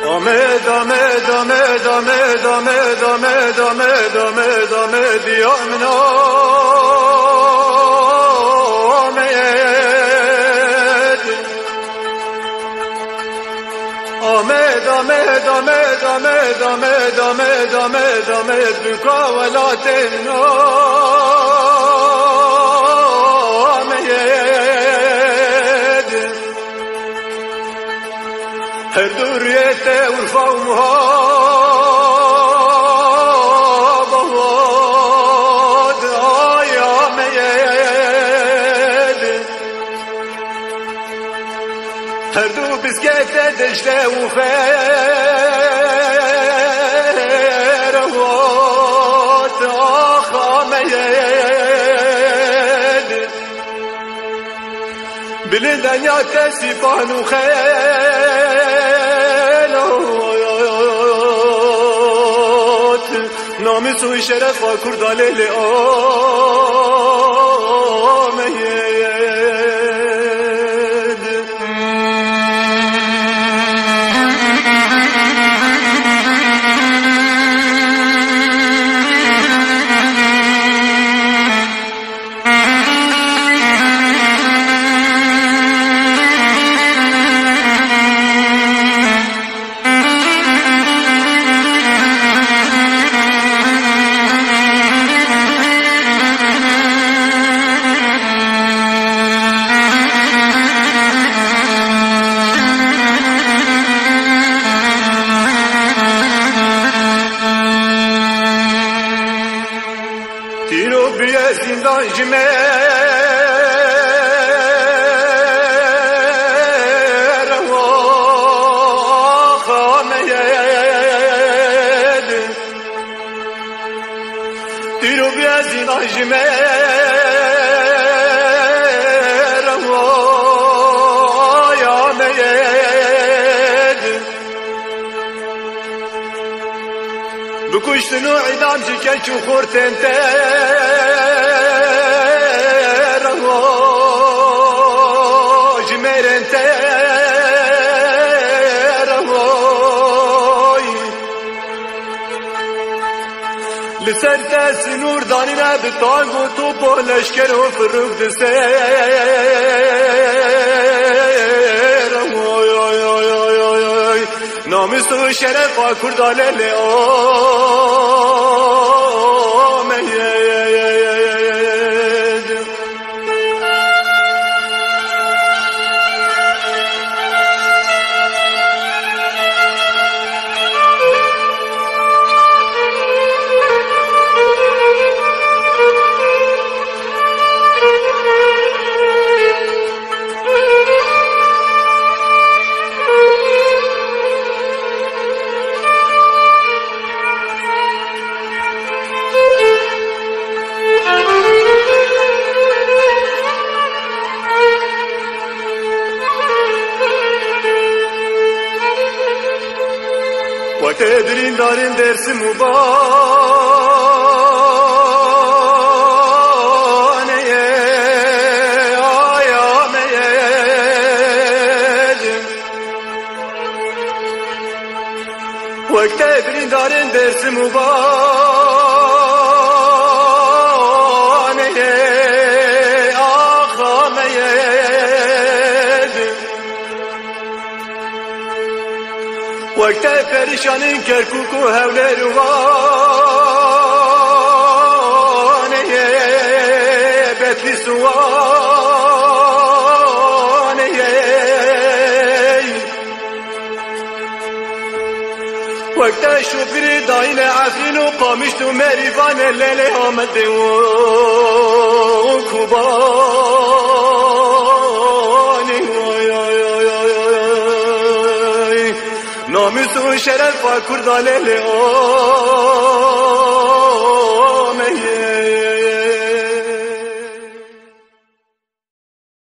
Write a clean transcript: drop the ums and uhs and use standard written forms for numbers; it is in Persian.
دامه دیامنا دامه بکا ولاتنا هر دوریت ورفا و مهاباد آیا مید هر دو بسکت دشته و خیر وات آخا مید بلندن یا تسیبان و خیل نامس و شرف و کرداله لآمید تیرو بیه زندان جمیر و خامید تیرو بیه زندان جمیر و یامید بکشتن و عدام شکش و خورتن تر و جمیرن تر و لسر دست نور دانی نبتان و تو با لشکر و فروغ دسر نامست و شرف و کرداله لآمید وتدرين دارين درس مبان يا ميد وتدرين دارين درس مبان آخا ميد وقت پریشانین کرکوک و هوله روانه بتلی سوانه وقت شوفری داین عفرین و قامشت و مریوان لیل آمده و کوبانه نامست و شرف و کرداله لآمید